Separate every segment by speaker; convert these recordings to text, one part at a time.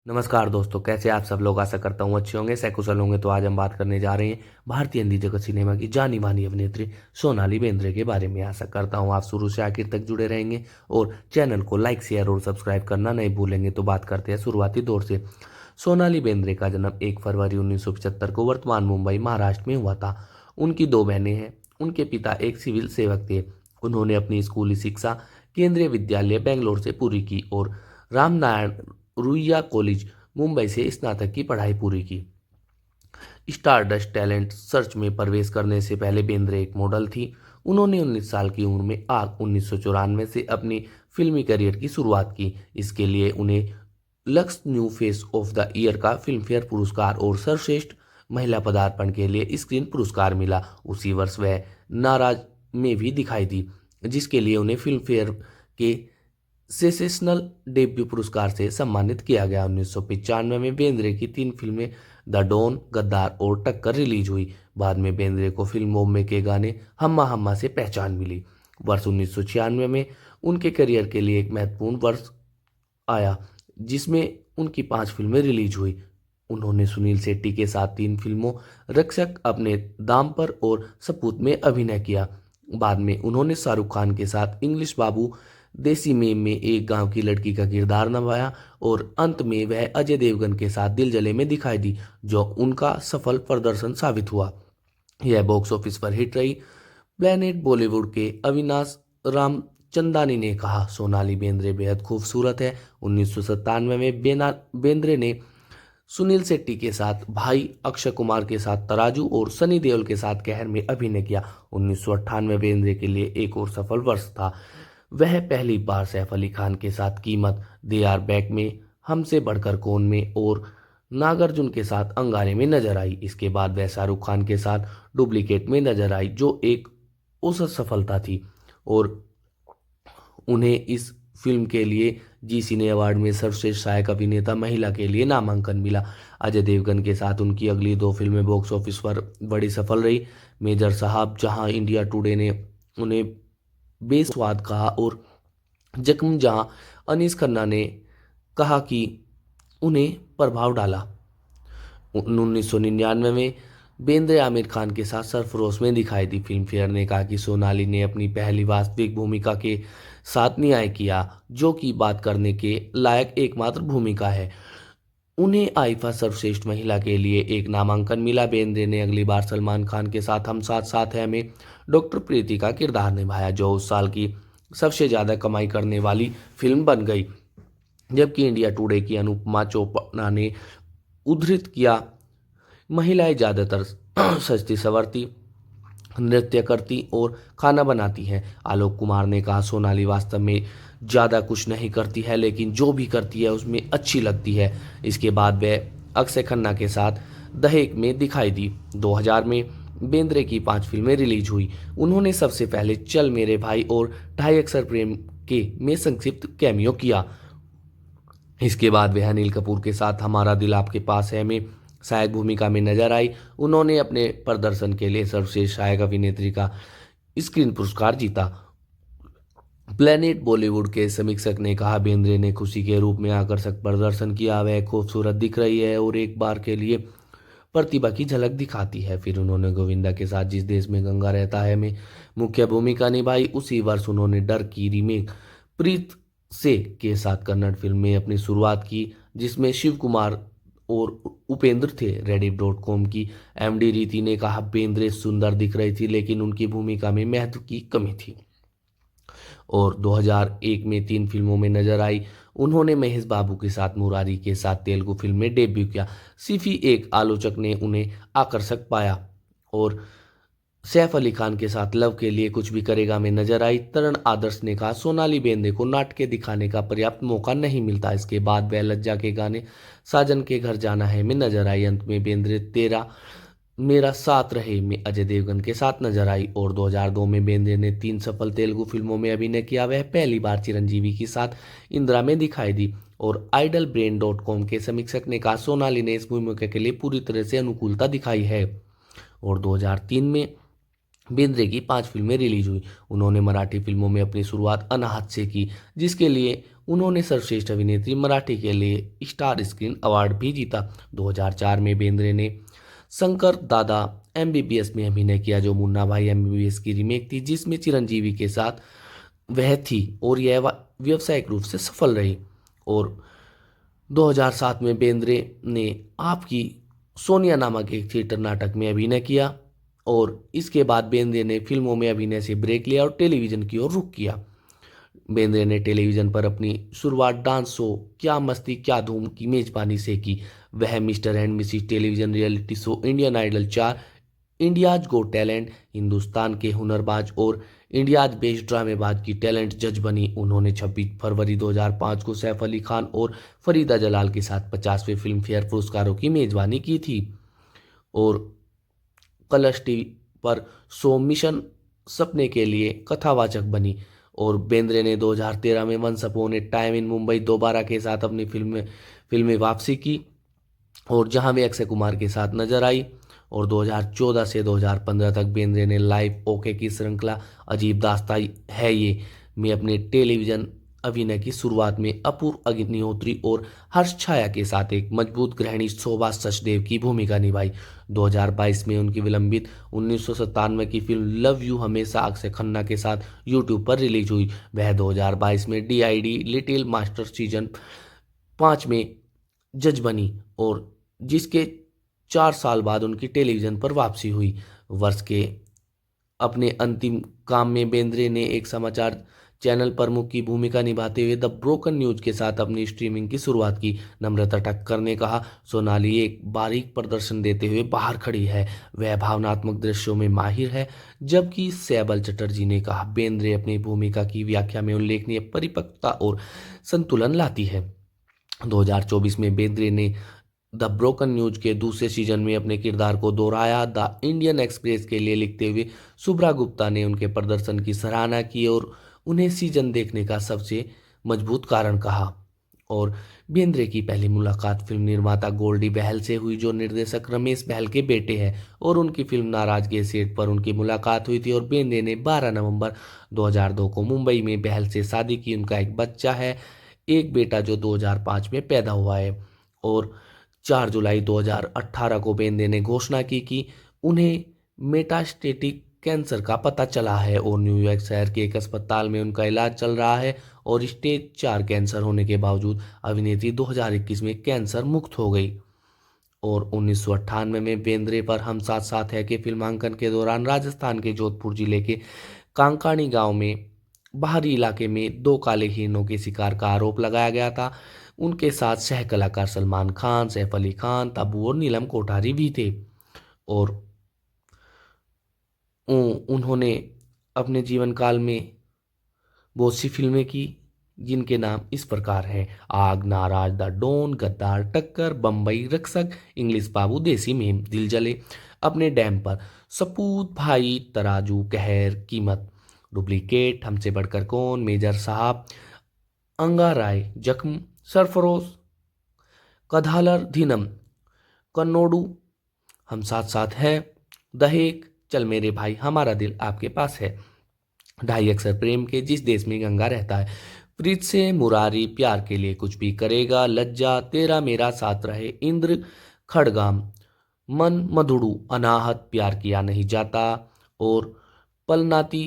Speaker 1: नमस्कार दोस्तों, कैसे आप सब लोग। आशा करता हूँ अच्छे होंगे, सकुशल होंगे। तो आज हम बात करने जा रहे हैं भारतीय हिंदी जगत सिनेमा की जानी मानी अभिनेत्री सोनाली बेंद्रे के बारे में। आशा करता हूँ आप शुरू से आखिर तक जुड़े रहेंगे और चैनल को लाइक शेयर और सब्सक्राइब करना नहीं भूलेंगे। तो बात करते हैं शुरुआती दौर से। सोनाली बेंद्रे का जन्म 1 फरवरी 1975 को वर्तमान मुंबई महाराष्ट्र में हुआ था। उनकी दो बहनें हैं। उनके पिता एक सिविल सेवक थे। उन्होंने अपनी स्कूली शिक्षा केंद्रीय विद्यालय बेंगलोर से पूरी की और रामनारायण रुईया कॉलेज मुंबई से स्नातक की पढ़ाई पूरी की। स्टारडस्ट टैलेंट सर्च में प्रवेश करने से पहले बेंद्रे एक मॉडल थी। उन्होंने 19 साल की उम्र में 1994 से अपनी फिल्मी करियर की शुरुआत की। इसके लिए उन्हें lux new face of the year का फिल्मफेयर पुरस्कार और सर्वश्रेष्ठ महिला पदार्पण के लिए स्क्रीन पुरस्कार मिला। उसी वर्ष वह नाराज में भी दिखाई दी, जिसके लिए उन्हें फिल्मफेयर के सेसेशनल डेब्यू पुरस्कार से सम्मानित किया गया। 1995 में बेंद्रे की 3 फिल्में द डॉन, गद्दार और टक्कर रिलीज हुई। बाद में बेंद्रे को फिल्म बॉम्बे के गाने हम्मा हम्मा से पहचान मिली। वर्ष 1996 में उनके करियर के लिए एक महत्वपूर्ण वर्ष आया, जिसमें उनकी 5 फिल्में रिलीज हुई। उन्होंने सुनील शेट्टी के साथ 3 फिल्मों रक्षक, अपने दाम पर और सपूत में अभिनय किया। बाद में उन्होंने शाहरुख खान के साथ इंग्लिश बाबू, देसी में एक गांव की लड़की का किरदार निभाया और अंत में वह अजय देवगन के साथ दिल जले में दिखाई दी, जो उनका सफल प्रदर्शन साबित हुआ। यह बॉक्स ऑफिस पर हिट रही। प्लेनेट बॉलीवुड के अविनाश रामचंदानी ने कहा, सोनाली बेंद्रे बेहद खूबसूरत है। 1997 में बेंद्रे ने सुनील शेट्टी के साथ भाई, अक्षय कुमार के साथ तराजू और सनी देओल के साथ कहर में अभिनय किया। 1998 बेंद्रे के लिए एक और सफल वर्ष था। वह पहली बार सैफ अली खान के साथ कीमत, दे आर बैक में, हमसे बढ़कर कौन में और नागार्जुन के साथ अंगारे में नजर आई। इसके बाद वह शाहरुख खान के साथ डुप्लीकेट में नजर आई, जो एक औसत सफलता थी और उन्हें इस फिल्म के लिए जी सिने अवार्ड में सर्वश्रेष्ठ सहायक अभिनेता महिला के लिए नामांकन मिला। अजय देवगन के साथ उनकी अगली 2 फिल्में बॉक्स ऑफिस पर बड़ी सफल रही। मेजर साहब, जहां इंडिया टुडे ने उन्हें बेस्वाद कहा, और जख्म, जहां अनीस खन्ना ने कहा कि उन्हें प्रभाव डाला। 1999 में बेंद्रे आमिर खान के साथ सरफरोश में दिखाई दी। फिल्म फेयर ने कहा कि सोनाली ने अपनी पहली वास्तविक भूमिका के साथ न्याय किया, जो कि बात करने के लायक एकमात्र भूमिका है। उन्हें आईफा सर्वश्रेष्ठ महिला के लिए एक नामांकन मिला। बेंद्रे ने अगली बार सलमान खान के साथ हम साथ साथ हैं में डॉक्टर प्रीति का किरदार निभाया, जो उस साल की सबसे ज़्यादा कमाई करने वाली फिल्म बन गई। जबकि इंडिया टुडे की अनुपमा चोपड़ा ने उद्धृत किया, महिलाएं ज़्यादातर सजती संवरती, नृत्य करती और खाना बनाती हैं। आलोक कुमार ने कहा, सोनाली वास्तव में ज़्यादा कुछ नहीं करती है, लेकिन जो भी करती है उसमें अच्छी लगती है। इसके बाद वह अक्षय खन्ना के साथ दहेक में दिखाई दी। 2000 में बेंद्रे की 5 फिल्में रिलीज हुई। उन्होंने सबसे पहले चल मेरे भाई और ढाई अक्षर प्रेम के में संक्षिप्त कैमियो किया। इसके बाद वह अनिल कपूर के साथ हमारा दिल आपके पास है में सहायक भूमिका में नजर आई। उन्होंने अपने प्रदर्शन के लिए सर्वश्रेष्ठ सहायक अभिनेत्री का स्क्रीन पुरस्कार जीता। प्लेनेट बॉलीवुड के समीक्षक ने कहा, बेंद्रे ने खुशी के रूप में आकर्षक प्रदर्शन किया। वह खूबसूरत दिख रही है और एक बार के लिए प्रतिभा की झलक दिखाती है। फिर उन्होंने गोविंदा के साथ जिस देश में गंगा रहता है में मुख्य भूमिका निभाई। उसी वर्ष उन्होंने डर की रीमेक प्रीत से के साथ कन्नड़ फिल्म में अपनी शुरुआत की, जिसमें शिव कुमार और उपेंद्र थे। रेडिफ.com की एमडी रीति ने कहा, बेंद्रे सुंदर दिख रही थी, लेकिन उनकी भूमिका में महत्व की कमी थी। और 2001 में 3 फिल्मों में नजर आई। उन्होंने महेश बाबू के साथ मुरारी के साथ तेलुगु फिल्म में डेब्यू किया। सिफी एक आलोचक ने उन्हें आकर्षक पाया और सैफ अली खान के साथ लव के लिए कुछ भी करेगा में नजर आई। तरण आदर्श ने कहा, सोनाली बेंद्रे को नाटक दिखाने का पर्याप्त मौका नहीं मिलता। इसके बाद वह लज्जा के गाने साजन के घर जाना है में नजर आई। अंत में बेंद्रे तेरा मेरा साथ रहे में अजय देवगन के साथ नजर आई। और 2002 में बेंद्रे ने 3 सफल तेलुगु फिल्मों में अभिनय किया। वह पहली बार चिरंजीवी के साथ इंदिरा में दिखाई दी। और idlebrain.com के समीक्षक ने कहा, सोनाली ने इस भूमिका के लिए पूरी तरह से अनुकूलता दिखाई है। और 2003 में बेंद्रे की 5 फिल्में रिलीज हुई। उन्होंने मराठी फिल्मों में अपनी शुरुआत अनाहत से की, जिसके लिए उन्होंने सर्वश्रेष्ठ अभिनेत्री मराठी के लिए स्टार स्क्रीन अवार्ड भी जीता। 2004 में बेंद्रे ने शंकर दादा एमबीबीएस में अभिनय किया, जो मुन्ना भाई एमबीबीएस की रीमेक थी, जिसमें चिरंजीवी के साथ वह थी और यह व्यावसायिक रूप से सफल रही। और 2007 में बेंद्रे ने आपकी सोनिया नामक एक थिएटर नाटक में अभिनय किया और इसके बाद बेंद्रे ने फिल्मों में अभिनय से ब्रेक लिया और टेलीविजन की ओर रुख किया। बेंद्रे ने टेलीविजन पर अपनी शुरुआत डांस शो क्या मस्ती क्या धूम की मेजबानी से की। वह mister and missus television reality show, Indian Idol 4, India's got talent, Hindustan के हुनरबाज और इंडियाज बेस्ट ड्रामेबाज की टैलेंट जज बनी। उन्होंने 26 फरवरी 2005 को सैफ अली खान और फरीदा जलाल के साथ 50वें फिल्म फेयर पुरस्कारों की मेजबानी की थी और कलर्स टीवी पर शो मिशन सपने के लिए कथावाचक बनी। और बेंद्रे ने 2013 में once upon a time in Mumbai Dobaara के साथ अपनी फिल्म में वापसी की और जहां वे अक्षय कुमार के साथ नजर आई। और 2014 से 2015 तक बेंद्रे ने लाइव ओके की श्रृंखला अजीब दास्तां है ये में अपने टेलीविजन अभिनय की शुरुआत में अपूर्व अग्निहोत्री और हर्ष छाया के साथ एक मजबूत गृहिणी शोभा सचदेव की भूमिका निभाई। 2022 में उनकी विलंबित 1997 की फिल्म लव यू हमेशा अक्षय खन्ना के साथ यूट्यूब पर रिलीज हुई। वह 2022 में डीआईडी लिटिल मास्टर सीजन 5 में जज बनी और जिसके 4 साल बाद उनकी टेलीविजन पर वापसी हुई। वर्ष के अपने अंतिम काम में बेंद्रे ने एक समाचार चैनल प्रमुख की भूमिका निभाते हुए द ब्रोकन न्यूज के साथ अपनी स्ट्रीमिंग की शुरुआत की। नम्रता टक्कर ने कहा, सोनाली एक बारीक प्रदर्शन देते हुए बाहर खड़ी है, वह भावनात्मक दृश्यों में माहिर है। जबकि सैबल चटर्जी ने कहा, बेंद्रे अपनी भूमिका की व्याख्या में उल्लेखनीय परिपक्वता और संतुलन लाती है। 2024 में बेंद्रे ने द ब्रोकन न्यूज के दूसरे सीजन में अपने किरदार को दोहराया। द इंडियन एक्सप्रेस के लिए लिखते हुए शुभ्रा गुप्ता ने उनके प्रदर्शन की सराहना की और उन्हें सीजन देखने का सबसे मजबूत कारण कहा। और बेंद्रे की पहली मुलाकात फिल्म निर्माता गोल्डी बहल से हुई, जो निर्देशक रमेश बहल के बेटे हैं, और उनकी फिल्म नाराज के सेट पर उनकी मुलाकात हुई थी। और बेंद्रे ने 12 नवंबर 2002 को मुंबई में बहल से शादी की। उनका एक बच्चा है, एक बेटा जो 2005 में पैदा हुआ है। और 4 जुलाई 2018 को बेंद्रे ने घोषणा की कि उन्हें मेटास्टेटिक कैंसर का पता चला है और न्यूयॉर्क शहर के एक अस्पताल में उनका इलाज चल रहा है। और स्टेज 4 कैंसर होने के बावजूद अभिनेत्री 2021 में कैंसर मुक्त हो गई। और 1998 में बेंद्रे पर हम साथ साथ है के फिल्मांकन के दौरान राजस्थान के जोधपुर जिले के कांकाणी गांव में बाहरी इलाके में 2 काले हिरणों के शिकार का आरोप लगाया गया था। उनके साथ सह कलाकार सलमान खान, सैफ अली खान, तब्बू और नीलम कोठारी भी थे। और उन्होंने अपने जीवन काल में बहुत सी फिल्में की, जिनके नाम इस प्रकार हैं: आग, नाराज, द डॉन, गद्दार, टक्कर, बम्बई, रक्षक, इंग्लिश बाबू, देसी मेम, दिल जले, अपने डैम पर, सपूत, भाई, तराजू, कहर, कीमत, डुप्लीकेट, हमसे बढ़कर कौन, मेजर साहब, अंगाराय, जख्म, सरफरोश, कधालर, धीनम, कन्नोडू, हम साथ साथ है, दहेक, चल मेरे भाई, हमारा दिल आपके पास है, ढाई अक्षर प्रेम के, जिस देश में गंगा रहता है, प्रीत से, मुरारी, प्यार के लिए कुछ भी करेगा, लज्जा, तेरा मेरा साथ रहे, इंद्र, खड़गाम, मन, मधुड़ू, अनाहत, प्यार किया नहीं जाता, और पलनाती,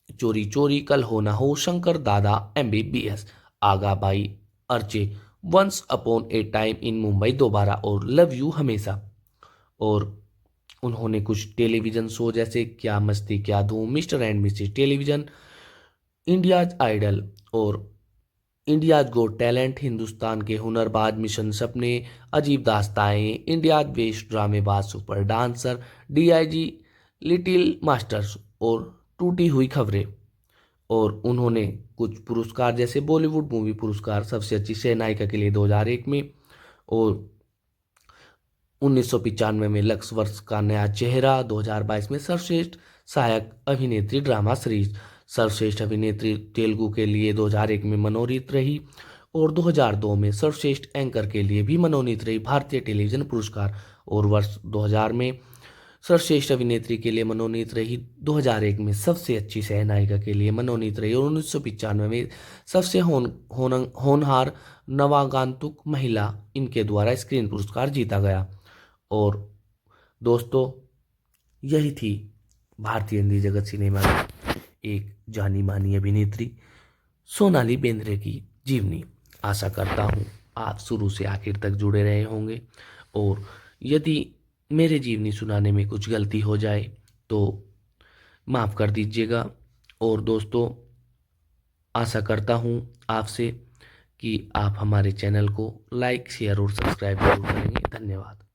Speaker 1: चोरी चोरी, कल हो ना हो, शंकर दादा एमबीबीएस, आगाबाई, अर्चे, once upon a time in Mumbai Dobaara, और लव यू हमेशा। और उन्होंने कुछ टेलीविज़न शो जैसे क्या मस्ती क्या धूम, mister and missus television, India's idol और इंडियाज गो टैलेंट, हिंदुस्तान के हुनरबाज, मिशन सपने, अजीब दास्ताएं, इंडियाज बेस्ट ड्रामेबाज, super dancer, DIG, little masters और टूटी हुई खबरें। और उन्होंने कुछ पुरस्कार जैसे बॉलीवुड मूवी पुरस्कार सबसे अच्छी सह नायिका के लिए 2001 में, और 1995 में लक्स वर्ष का नया चेहरा, 2022 में सर्वश्रेष्ठ सहायक अभिनेत्री ड्रामा सीरीज, सर्वश्रेष्ठ अभिनेत्री तेलुगु के लिए 2001 में मनोनीत रही और 2002 में सर्वश्रेष्ठ एंकर के लिए भी मनोनीत रही भारतीय टेलीविजन पुरस्कार। और वर्ष 2000 में सर्वश्रेष्ठ अभिनेत्री के लिए मनोनीत रही, 2001 में सबसे अच्छी सहनायिका के लिए मनोनीत रही और 1995 में सबसे होनहार नवागंतुक महिला इनके द्वारा स्क्रीन पुरस्कार जीता गया। और दोस्तों, यही थी भारतीय हिंदी जगत सिनेमा की एक जानी मानी अभिनेत्री सोनाली बेंद्रे की जीवनी। आशा करता हूँ आप शुरू से आखिर तक जुड़े रहे होंगे, और यदि मेरे जीवनी सुनाने में कुछ गलती हो जाए तो माफ़ कर दीजिएगा। और दोस्तों, आशा करता हूँ आपसे कि आप हमारे चैनल को लाइक, शेयर और सब्सक्राइब जरूर करेंगे। धन्यवाद।